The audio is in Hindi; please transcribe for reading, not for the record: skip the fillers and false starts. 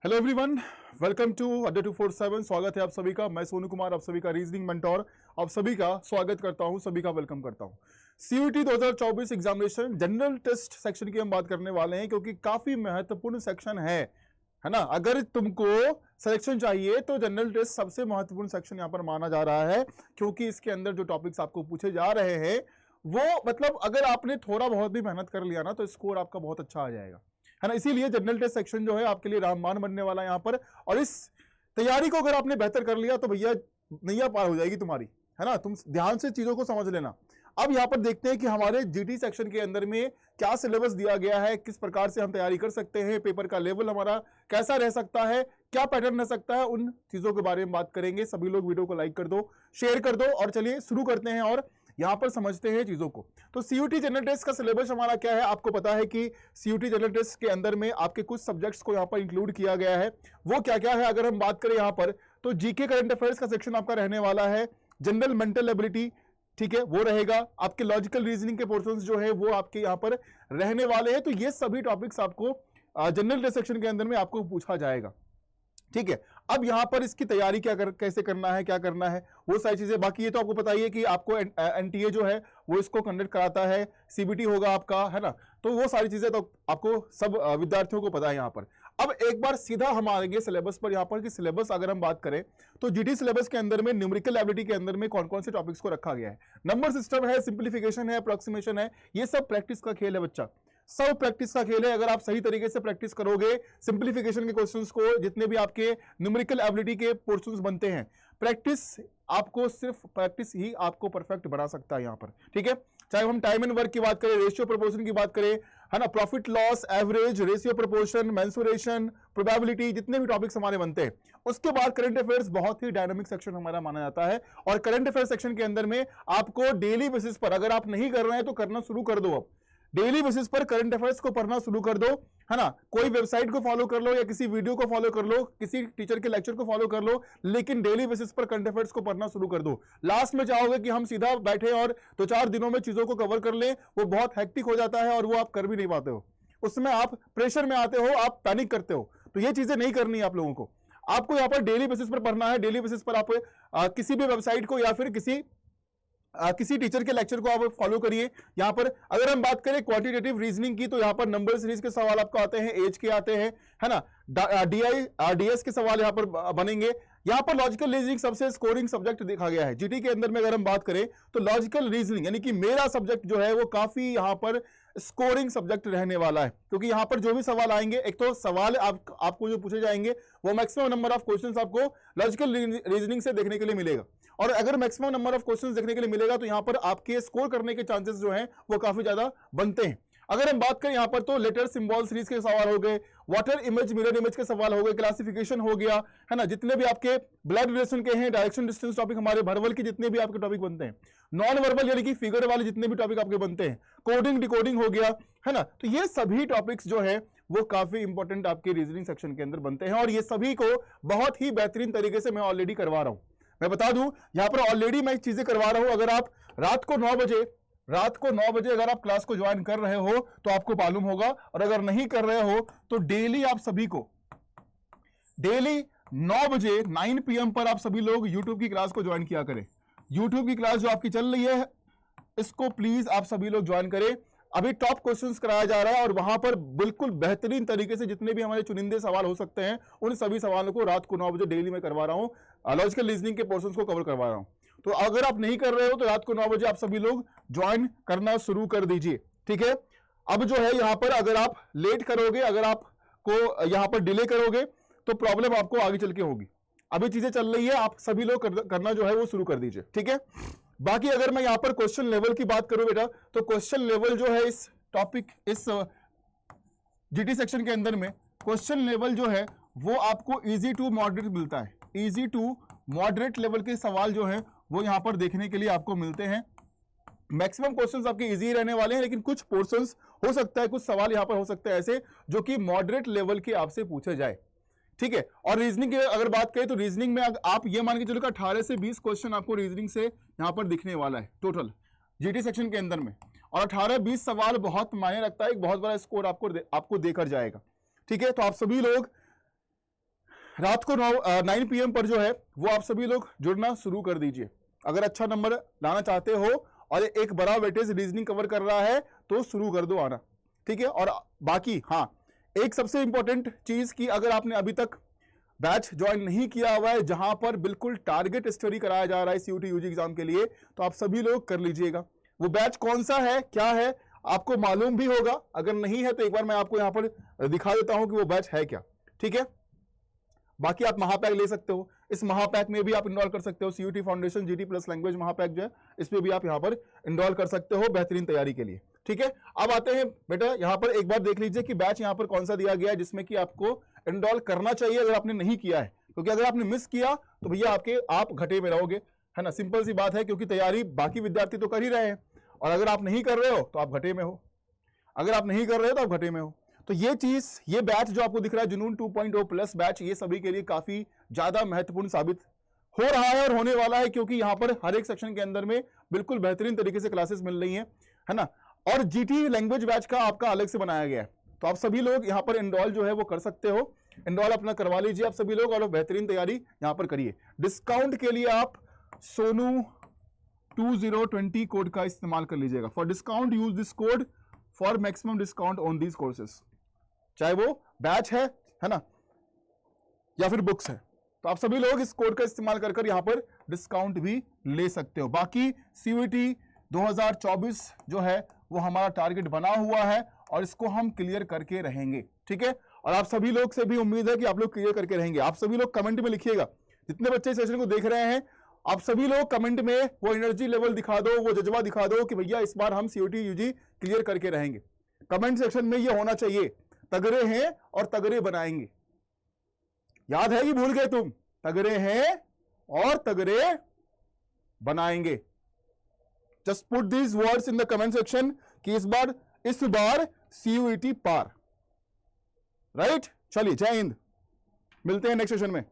हेलो एवरीवन, वेलकम टू अड्डा 247। स्वागत है आप सभी का। मैं सोनू कुमार, आप सभी का रीजनिंग मेंटोर, आप सभी का स्वागत करता हूं, सभी का वेलकम करता हूं। CUET 2024 examination general test section की हम बात करने वाले हैं, क्योंकि काफी महत्वपूर्ण सेक्शन है ना। अगर तुमको सिलेक्शन चाहिए तो जनरल टेस्ट सबसे महत्वपूर्ण सेक्शन यहां पर माना जा रहा है, क्योंकि इसके अंदर जो टॉपिक्स आपको पूछे जा रहे हैं वो मतलब अगर आपने थोड़ा बहुत भी मेहनत कर लिया ना तो स्कोर आपका बहुत अच्छा आ जाएगा, है ना। इसीलिए जनरल टेस्ट सेक्शन जो है आपके लिए रामबाण बनने वाला है यहां पर। और इस तैयारी को अगर आपने बेहतर कर लिया तो भैया नैया पार हो जाएगी तुम्हारी, है ना। तुम ध्यान से चीजों को समझ लेना। अब यहां पर देखते हैं कि हमारे जीटी सेक्शन के अंदर में क्या सिलेबस दिया गया है, किस प्रकार से हम तैयारी कर सकते हैं, पेपर का लेवल हमारा कैसा रह सकता है, क्या पैटर्न रह सकता है, उन चीजों के बारे में बात करेंगे। सभी लोग वीडियो को लाइक कर दो, शेयर कर दो, और चलिए शुरू करते हैं और यहां पर समझते हैं चीजों को। तो सीयूटी जनरल टेस्ट का सिलेबस हमारा क्या है, आपको पता है कि सीयूटी जनरल टेस्ट के अंदर में आपके कुछ सब्जेक्ट्स को यहां पर इंक्लूड किया गया है। वो क्या क्या है अगर हम बात करें यहां पर, तो जीके करंट अफेयर्स का सेक्शन आपका रहने वाला है, जनरल मेंटल एबिलिटी, ठीक है, वो रहेगा। आपके लॉजिकल रीजनिंग के पोर्शंस जो है वो आपके यहां पर रहने वाले हैं। तो ये सभी टॉपिक्स आपको जनरल टेस्ट सेक्शन के अंदर में आपको पूछा जाएगा, ठीक है। अब यहां पर इसकी तैयारी कैसे करना है, क्या करना है, वो सारी चीजें। बाकी ये तो आपको पता ही है कि आपको एनटीए जो है वो इसको कंडक्ट कराता है, सीबीटी होगा आपका, है ना। तो वो सारी चीजें तो आपको सब विद्यार्थियों को पता है यहां पर। अब एक बार सीधा हम आएंगे सिलेबस पर यहां पर कि सिलेबस अगर हम बात करें तो जीटी सिलेबस के अंदर में न्यूमेरिकल एबिलिटी के अंदर में कौन कौन से टॉपिक्स को रखा गया है। नंबर सिस्टम है, सिंप्लीफिकेशन है, अप्रोक्सीमेशन है, ये सब प्रैक्टिस का खेल है बच्चा, सब प्रैक्टिस का खेल है। अगर आप सही तरीके से प्रैक्टिस करोगे सिंप्लीफिकेशन के क्वेश्चंस को, जितने भी आपके न्यूमेरिकल एबिलिटी के पोर्शंस बनते हैं, प्रैक्टिस आपको, सिर्फ प्रैक्टिस ही आपको परफेक्ट बना सकता है यहां पर, ठीक है। चाहे हम टाइम एंड वर्क की बात करें, रेशियो प्रोपोर्शन की बात करें, है ना, profit loss, average, ratio proportion, mensuration, probability, जितने भी टॉपिक्स हमारे बनते हैं। उसके बाद करंट अफेयर्स बहुत ही डायनामिक सेक्शन हमारा माना जाता है। और करंट अफेयर सेक्शन के अंदर में आपको डेली बेसिस पर, अगर आप नहीं कर रहे हैं तो करना शुरू कर दो। अब डेली बेसिस पर करंट अफेयर्स को पढ़ना शुरू कर दो, है ना। कोई वेबसाइट को फॉलो कर लो या किसी वीडियो को फॉलो कर लो, किसी टीचर के लेक्चर को फॉलो कर लो, लेकिन डेली बेसिस पर करंट अफेयर्स को पढ़ना शुरू कर दो। लास्ट में चाहोगे कि हम सीधा बैठे और 2-4 दिनों में चीजों को कवर कर लें, वो बहुत हेक्टिक हो जाता है और वो आप कर भी नहीं पाते हो। उसमें आप प्रेशर में आते हो, आप पैनिक करते हो। तो ये चीजें नहीं करनी है आप लोगों को। आपको यहां पर डेली बेसिस पर पढ़ना है। डेली बेसिस पर आप किसी भी वेबसाइट को या फिर किसी टीचर के लेक्चर को आप फॉलो करिए। यहां पर अगर हम बात करें क्वांटिटेटिव रीजनिंग की, तो यहां पर नंबर सीरीज के सवाल आपको आते हैं, एज के आते हैं, है ना, डीएस के सवाल यहां पर बनेंगे। यहां पर लॉजिकल रीजनिंग सबसे स्कोरिंग सब्जेक्ट देखा गया है जीटी के अंदर में। अगर हम बात करें तो लॉजिकल रीजनिंग यानी कि मेरा सब्जेक्ट जो है वो काफी यहां पर स्कोरिंग सब्जेक्ट रहने वाला है, क्योंकि यहां पर जो भी सवाल आएंगे, एक तो सवाल आपको जो पूछे जाएंगे वो मैक्सिमम नंबर ऑफ क्वेश्चंस आपको लॉजिकल रीजनिंग से देखने के लिए मिलेगा। और अगर मैक्सिमम नंबर ऑफ क्वेश्चंस देखने के लिए मिलेगा तो यहां पर आपके स्कोर करने के चांसेस जो हैं वो काफी ज्यादा बनते हैं। अगर हम बात करें यहां पर तो लेटर सिंबल सीरीज के सवाल हो गए, वाटर इमेज मिरर इमेज के सवाल हो गए, क्लासिफिकेशन हो गया, है ना, जितने भी आपके ब्लड रिलेशन के हैं, डायरेक्शन डिस्टेंस टॉपिक हमारे वर्बल के जितने भी आपके टॉपिक बनते हैं, नॉन वर्बल यानी कि फिगर वाले जितने भी टॉपिक आपके बनते हैं, कोडिंग डिकोडिंग हो गया, है ना। तो ये सभी टॉपिक्स जो है वो काफी इंपॉर्टेंट आपके रीजनिंग सेक्शन के अंदर बनते हैं। और ये सभी को बहुत ही बेहतरीन तरीके से मैं ऑलरेडी करवा रहा हूं। मैं बता दूं यहां पर ऑलरेडी मैं चीजें करवा रहा हूं। अगर आप रात को 9 बजे अगर आप क्लास को ज्वाइन कर रहे हो तो आपको मालूम होगा, और अगर नहीं कर रहे हो तो डेली आप सभी को डेली 9 बजे 9 PM पर आप सभी लोग यूट्यूब की क्लास को ज्वाइन किया करें। यूट्यूब की क्लास जो आपकी चल रही है इसको प्लीज आप सभी लोग ज्वाइन करें। अभी टॉप क्वेश्चंस कराया जा रहा है और वहां पर बिल्कुल बेहतरीन तरीके से जितने भी हमारे चुनिंदे सवाल हो सकते हैं उन सभी सवालों को रात को 9 बजे डेली में करवा रहा हूं। लॉजिकल रीजनिंग के पोर्शंस को कवर करवा रहा हूं। तो अगर आप नहीं कर रहे हो तो रात को 9 बजे आप सभी लोग ज्वाइन करना शुरू कर दीजिए, ठीक है। अब जो है यहां पर अगर आप लेट करोगे, अगर आपको यहां पर डिले करोगे तो प्रॉब्लम आपको आगे चल के होगी। अभी चीजें चल रही है, आप सभी लोग करना जो है वो शुरू कर दीजिए, ठीक है। बाकी अगर मैं यहां पर क्वेश्चन लेवल की बात करूं बेटा, तो क्वेश्चन लेवल जो है इस टॉपिक, इस जीटी सेक्शन के अंदर में क्वेश्चन लेवल जो है वो आपको इजी टू मॉडरेट मिलता है। इजी टू मॉडरेट लेवल के सवाल जो है वो यहां पर देखने के लिए आपको मिलते हैं। मैक्सिमम क्वेश्चंस आपके इजी रहने वाले हैं, लेकिन कुछ पोर्शंस हो सकता है, कुछ सवाल यहां पर हो सकते हैं ऐसे जो कि मॉडरेट लेवल के आपसे पूछे जाए, ठीक है। और रीजनिंग की अगर बात करें तो रीजनिंग में आप ये मान के चलो कि 18 से 20 क्वेश्चन आपको रीजनिंग से यहां पर दिखने वाला है टोटल जीटी सेक्शन के अंदर में। और 18-20 सवाल बहुत मायने रखता है, एक बहुत बड़ा स्कोर आपको देकर जाएगा, ठीक है। तो आप सभी लोग रात को 9 PM पर जो है वो आप सभी लोग जुड़ना शुरू कर दीजिए। अगर अच्छा नंबर लाना चाहते हो और एक बड़ा वेटेज रीजनिंग कवर कर रहा है तो शुरू कर दो आना, ठीक है। और बाकी हाँ, एक सबसे इंपॉर्टेंट चीज कि अगर आपने अभी तक बैच ज्वाइन नहीं किया हुआ है जहां पर बिल्कुल टारगेट स्टडी कराया जा रहा है सीयूटी यूजी एग्जाम के लिए, तो आप सभी लोग कर लीजिएगा। वो बैच कौन सा है, क्या है, आपको मालूम भी होगा। अगर नहीं है तो एक बार मैं आपको यहां पर दिखा देता हूं कि वो बैच है क्या, ठीक है। बाकी आप महापैक ले सकते हो, इस महापैक में भी आप इनरोल कर सकते हो। CUET foundation GT plus language महापैक जो है इसमें भी आप यहां पर इनरोल कर सकते हो बेहतरीन तैयारी के लिए, ठीक है। अब आते हैं बेटा, यहां पर एक बार देख लीजिए कि बैच यहां पर कौन सा दिया गया है जिसमें कि आपको इनरोल करना चाहिए अगर आपने नहीं किया है, क्योंकि अगर आपने मिस किया तो भैया आप घटे में रहोगे, है ना। सिंपल सी बात है, क्योंकि तैयारी बाकी विद्यार्थी तो कर ही रहे हैं और अगर आप नहीं कर रहे हो तो आप घटे में हो, अगर आप नहीं कर रहे हो तो आप घटे में हो। तो ये चीज, ये बैच जो आपको दिख रहा है जुनून 2.0 प्लस बैच, ये सभी के लिए काफी ज्यादा महत्वपूर्ण साबित हो रहा है और होने वाला है, क्योंकि यहां पर हर एक सेक्शन के अंदर में बिल्कुल बेहतरीन तरीके से क्लासेस मिल रही हैं, है ना। और जीटी लैंग्वेज बैच का आपका अलग से बनाया गया है, तो आप सभी लोग यहां पर इनरोल जो है वो कर सकते हो। इनरोल अपना करवा लीजिए आप सभी लोग और बेहतरीन तैयारी यहां पर करिए। डिस्काउंट के लिए आप सोनू 2020 कोड का इस्तेमाल कर लीजिएगा। For discount use this code for maximum discount on these courses, चाहे वो बैच है ना, या फिर बुक्स है, तो आप सभी लोग इस कोड का इस्तेमाल कर यहां पर डिस्काउंट भी ले सकते हो। बाकी सीयूटी 2024 जो है वो हमारा टारगेट बना हुआ है और इसको हम क्लियर करके रहेंगे, ठीक है। और आप सभी लोग से भी उम्मीद है कि आप लोग क्लियर करके रहेंगे। आप सभी लोग कमेंट में लिखिएगा, जितने बच्चे सेशन को देख रहे हैं, आप सभी लोग कमेंट में वो एनर्जी लेवल दिखा दो, वो जज्बा दिखा दो कि भैया इस बार हम सीयूटी यूजी क्लियर करके रहेंगे। कमेंट सेक्शन में ये होना चाहिए, तगड़े हैं और तगड़े बनाएंगे। याद है कि भूल गए तुम? तगड़े हैं और तगड़े बनाएंगे। Just put these words in the comment section कि इस बार सीयूटी पार, राइट। चलिए, जय हिंद, मिलते हैं नेक्स्ट सेशन में।